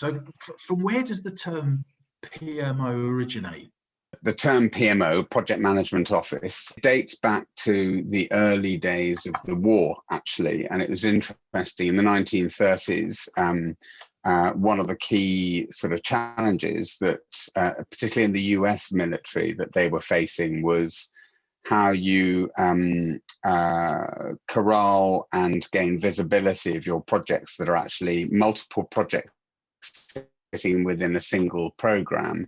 So from where does the term PMO originate? The term PMO, Project Management Office, dates back to the early days of the war, actually. And it was interesting in the 1930s. One of the key sort of challenges that, particularly in the US military, that they were facing was how you corral and gain visibility of your projects that are actually multiple projects sitting within a single program.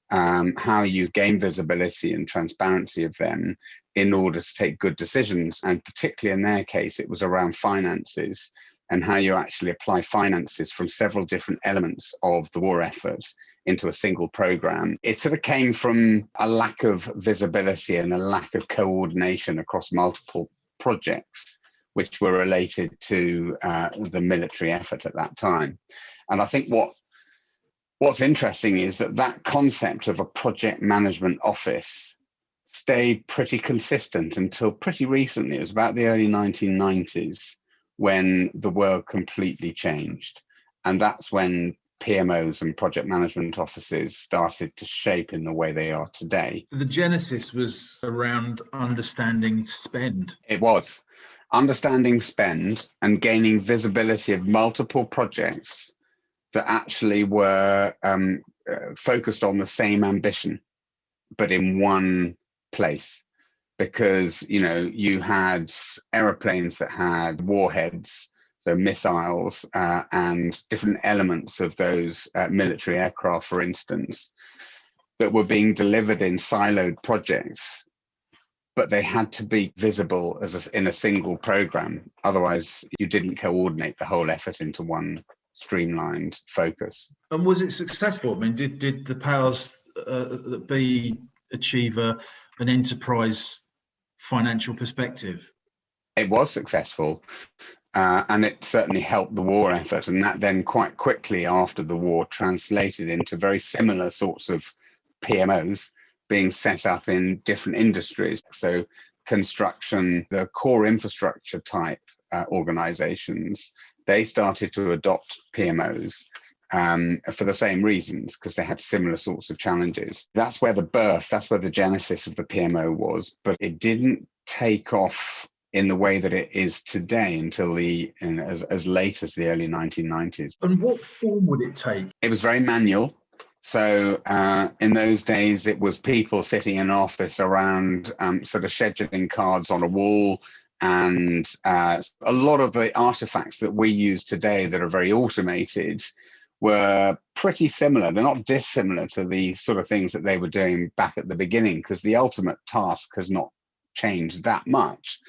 How you gain visibility and transparency of them in order to take good decisions. And particularly in their case, it was around finances and how you actually apply finances from several different elements of the war effort into a single program. It sort of came from a lack of visibility and a lack of coordination across multiple projects, which were related to the military effort at that time. And I think what's interesting is that concept of a project management office stayed pretty consistent until pretty recently. It was about the early 1990s when the world completely changed. And that's when PMOs and project management offices started to shape in the way they are today. The genesis was around understanding spend. It was understanding spend and gaining visibility of multiple projects that actually were focused on the same ambition, but in one place. Because, you know, you had aeroplanes that had warheads, so missiles, and different elements of those military aircraft, for instance, that were being delivered in siloed projects, but they had to be visible in a single program. Otherwise, you didn't coordinate the whole effort into one streamlined focus. And was it successful? I mean, did the powers that be achieve an enterprise financial perspective? It was successful, and it certainly helped the war effort. And that then quite quickly after the war translated into very similar sorts of PMOs being set up in different industries. So construction, the core infrastructure type organizations, they started to adopt PMOs for the same reasons, because they had similar sorts of challenges. That's where the genesis of the PMO was, but it didn't take off in the way that it is today until as late as the early 1990s. And what form would it take? It was very manual. So in those days, it was people sitting in an office around sort of scheduling cards on a wall. And a lot of the artifacts that we use today that are very automated were pretty similar. They're not dissimilar to the sort of things that they were doing back at the beginning, because the ultimate task has not changed that much.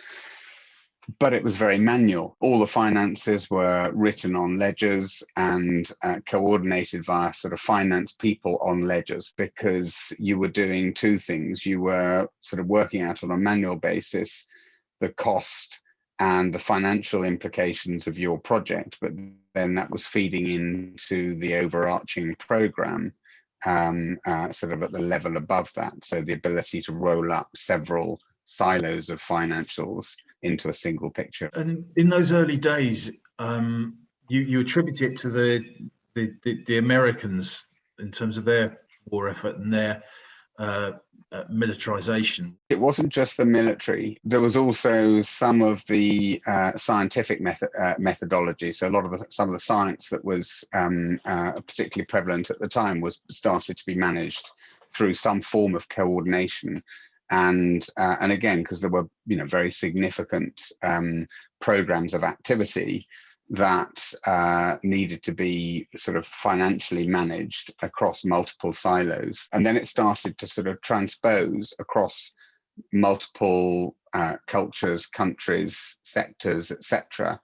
But it was very manual. All the finances were written on ledgers and coordinated via sort of finance people on ledgers, because you were doing two things. You were sort of working out on a manual basis the cost and the financial implications of your project, but then that was feeding into the overarching program sort of at the level above that. So the ability to roll up several silos of financials into a single picture. And in those early days, you attribute it to the Americans in terms of their war effort and their militarization. It wasn't just the military. There was also some of the scientific methodology. So a lot of some of the science that was particularly prevalent at the time was started to be managed through some form of coordination. And again, because there were very significant programs of activity that needed to be sort of financially managed across multiple silos. And then it started to sort of transpose across multiple cultures, countries, sectors, etc.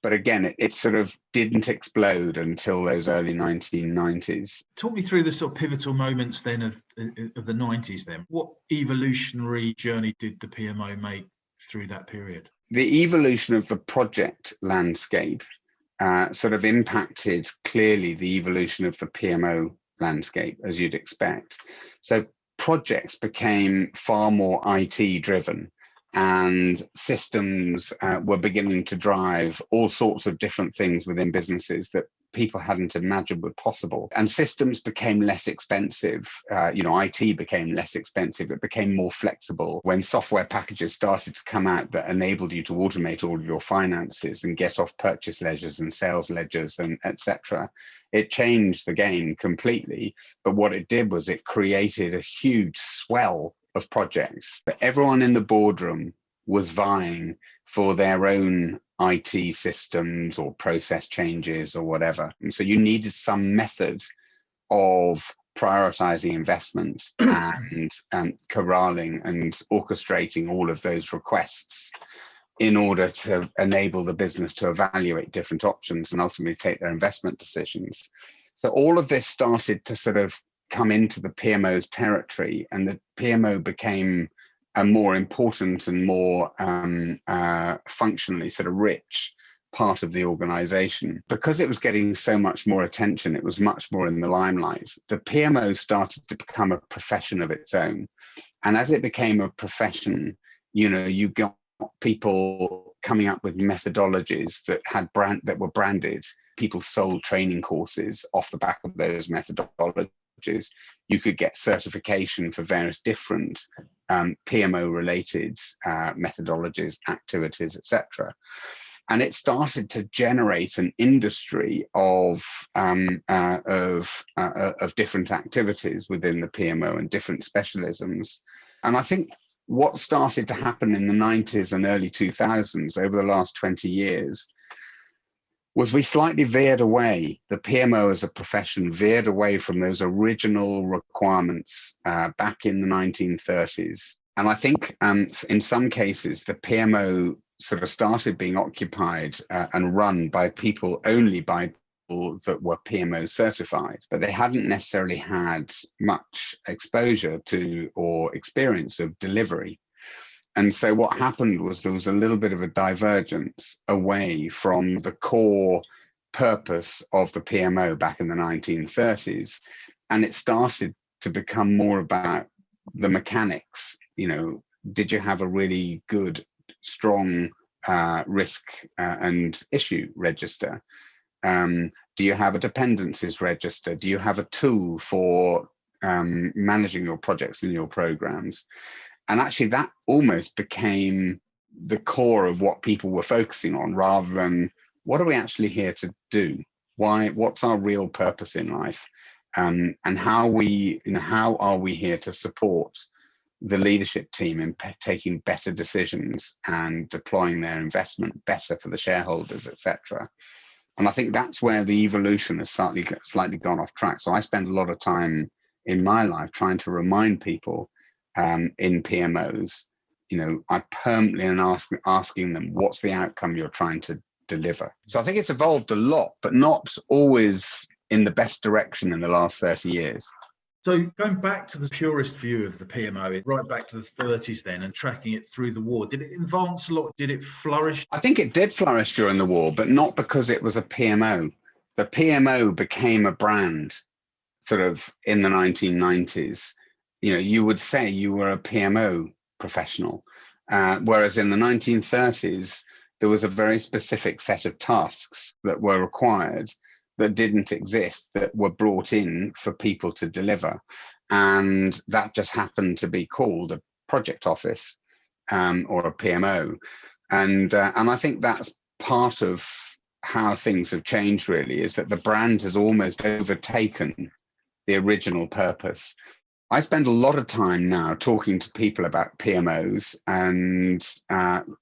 But again, it sort of didn't explode until those early 1990s. Talk me through the sort of pivotal moments then of the 90s then. What evolutionary journey did the PMO make through that period? The evolution of the project landscape sort of impacted clearly the evolution of the PMO landscape, as you'd expect. So projects became far more IT driven, and systems were beginning to drive all sorts of different things within businesses that people hadn't imagined were possible. And systems became less expensive. IT became less expensive. It became more flexible. When software packages started to come out that enabled you to automate all of your finances and get off purchase ledgers and sales ledgers and etc., it changed the game completely. But what it did was it created a huge swell of projects. But everyone in the boardroom was vying for their own IT systems or process changes or whatever. And so you needed some method of prioritizing investment and corralling and orchestrating all of those requests in order to enable the business to evaluate different options and ultimately take their investment decisions. So all of this started to sort of come into the PMO's territory, and the PMO became a more important and more functionally sort of rich part of the organization. Because it was getting so much more attention, it was much more in the limelight. The PMO started to become a profession of its own. And as it became a profession, you got people coming up with methodologies that were branded. People sold training courses off the back of those methodologies. You could get certification for various different PMO related methodologies, activities, etc. And it started to generate an industry of different activities within the PMO and different specialisms. And I think what started to happen in the 90s and early 2000s over the last 20 years was we slightly veered away. The PMO as a profession veered away from those original requirements back in the 1930s. And I think in some cases, the PMO sort of started being occupied and run by people that were PMO certified, but they hadn't necessarily had much exposure to or experience of delivery. And so what happened was there was a little bit of a divergence away from the core purpose of the PMO back in the 1930s. And it started to become more about the mechanics. Did you have a really good, strong risk and issue register? Do you have a dependencies register? Do you have a tool for managing your projects and your programs? And actually that almost became the core of what people were focusing on, rather than what are we actually here to do? What's our real purpose in life? And how are we here to support the leadership team in taking better decisions and deploying their investment better for the shareholders, etc. And I think that's where the evolution has slightly gone off track. So I spend a lot of time in my life trying to remind people in PMOs, I permanently am asking them, what's the outcome you're trying to deliver? So I think it's evolved a lot, but not always in the best direction in the last 30 years. So going back to the purest view of the PMO, right back to the 30s then, and tracking it through the war, did it advance a lot? Did it flourish? I think it did flourish during the war, but not because it was a PMO. The PMO became a brand sort of in the 1990s. You would say you were a PMO professional, whereas in the 1930s, there was a very specific set of tasks that were required that didn't exist, that were brought in for people to deliver. And that just happened to be called a project office or a PMO. And I think that's part of how things have changed, really, is that the brand has almost overtaken the original purpose. I spend a lot of time now talking to people about PMOs, and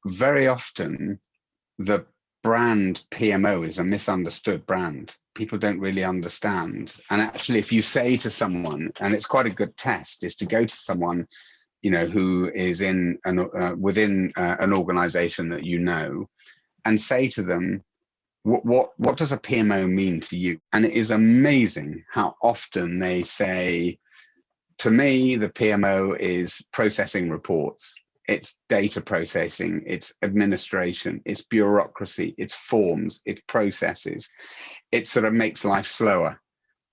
very often the brand PMO is a misunderstood brand. People don't really understand. And actually, if you say to someone, and it's quite a good test, is to go to someone, who is in within an organization that and say to them, what does a PMO mean to you? And it is amazing how often they say, to me, the PMO is processing reports. It's data processing, it's administration, it's bureaucracy, it's forms, it's processes. It sort of makes life slower.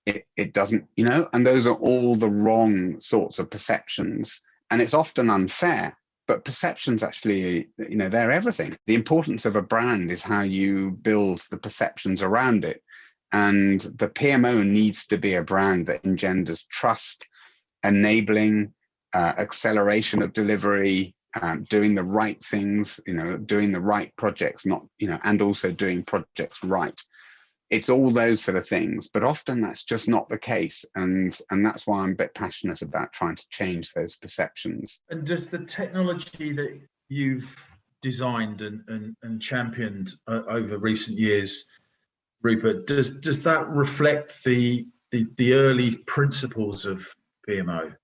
It doesn't, and those are all the wrong sorts of perceptions. And it's often unfair, But perceptions actually, they're everything. The importance of a brand is how you build the perceptions around it. And the PMO needs to be a brand that engenders trust, enabling, acceleration of delivery, doing the right things, doing the right projects, and also doing projects right. It's all those sort of things, but often that's just not the case. And that's why I'm a bit passionate about trying to change those perceptions. And does the technology that you've designed and championed over recent years, Rupert, does that reflect the early principles of PMO?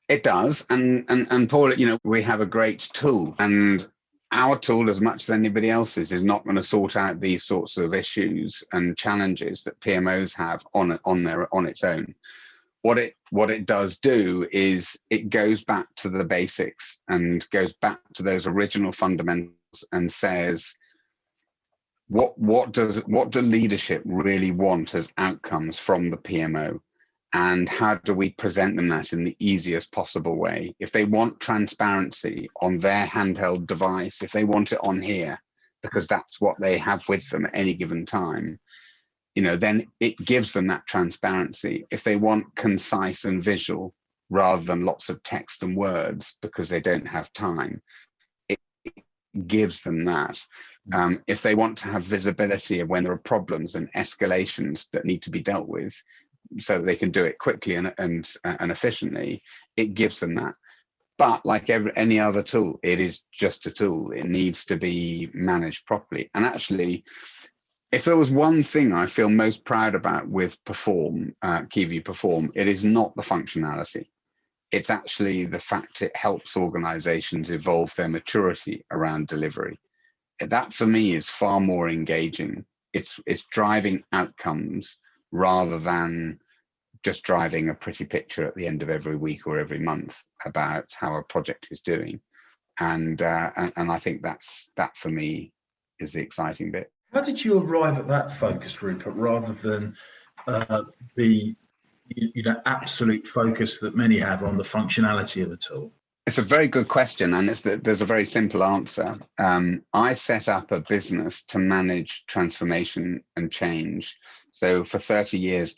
It does. And Paul, we have a great tool, and our tool, as much as anybody else's, is not going to sort out these sorts of issues and challenges that PMOs have on its own. What it does do is it goes back to the basics and goes back to those original fundamentals and says, what do leadership really want as outcomes from the PMO? And how do we present them that in the easiest possible way? If they want transparency on their handheld device, if they want it on here, because that's what they have with them at any given time, then it gives them that transparency. If they want concise and visual rather than lots of text and words because they don't have time, it gives them that. If they want to have visibility of when there are problems and escalations that need to be dealt with, so that they can do it quickly and efficiently, it gives them that. But like any other tool, it is just a tool. It needs to be managed properly. And actually, if there was one thing I feel most proud about with KeyView Perform, it is not the functionality. It's actually the fact it helps organizations evolve their maturity around delivery. That for me is far more engaging. It's driving outcomes rather than just driving a pretty picture at the end of every week or every month about how a project is doing. And I think that for me is the exciting bit. How did you arrive at that focus, Rupert, rather than the absolute focus that many have on the functionality of the tool? It's a very good question, and there's a very simple answer. I set up a business to manage transformation and change. So for 30 years,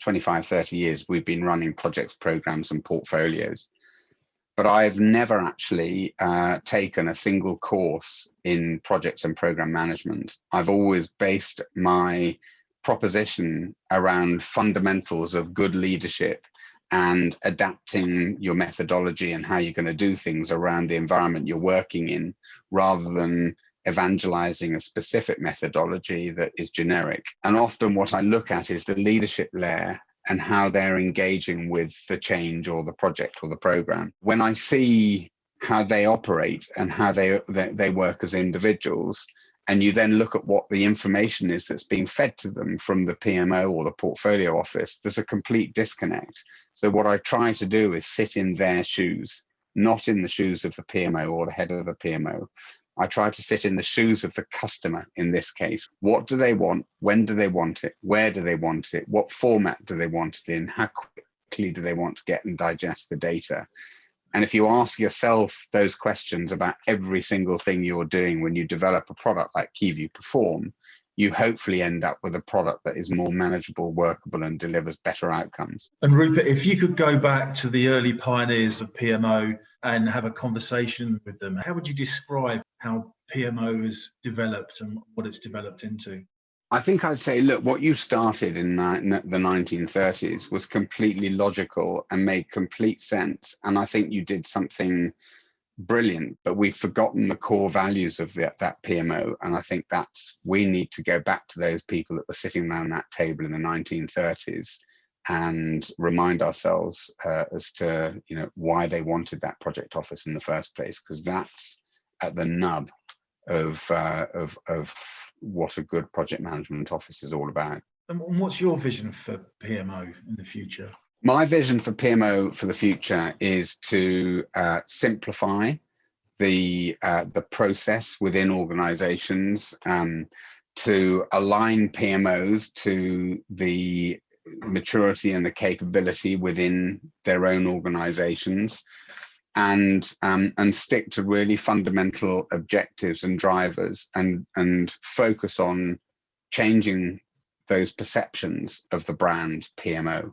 we've been running projects, programs, and portfolios. But I've never actually taken a single course in project and program management. I've always based my proposition around fundamentals of good leadership and adapting your methodology and how you're going to do things around the environment you're working in, rather than evangelizing a specific methodology that is generic. And often what I look at is the leadership layer and how they're engaging with the change or the project or the program. When I see how they operate and how they work as individuals, and you then look at what the information is that's being fed to them from the PMO or the portfolio office, there's a complete disconnect. So what I try to do is sit in their shoes, not in the shoes of the PMO or the head of the PMO. I try to sit in the shoes of the customer in this case. What do they want? When do they want it? Where do they want it? What format do they want it in? How quickly do they want to get and digest the data? And if you ask yourself those questions about every single thing you're doing when you develop a product like KeyView Perform, you hopefully end up with a product that is more manageable, workable, and delivers better outcomes. And Rupert, if you could go back to the early pioneers of PMO and have a conversation with them, how would you describe how PMO has developed and what it's developed into? I think I'd say, look, what you started in the 1930s was completely logical and made complete sense. And I think you did something brilliant, but we've forgotten the core values of that PMO. And I think we need to go back to those people that were sitting around that table in the 1930s and remind ourselves as to why they wanted that project office in the first place, because that's at the nub of what a good project management office is all about. And what's your vision for PMO in the future? My vision for PMO for the future is to simplify the process within organizations, to align PMOs to the maturity and the capability within their own organizations, and stick to really fundamental objectives and drivers, and focus on changing those perceptions of the brand PMO.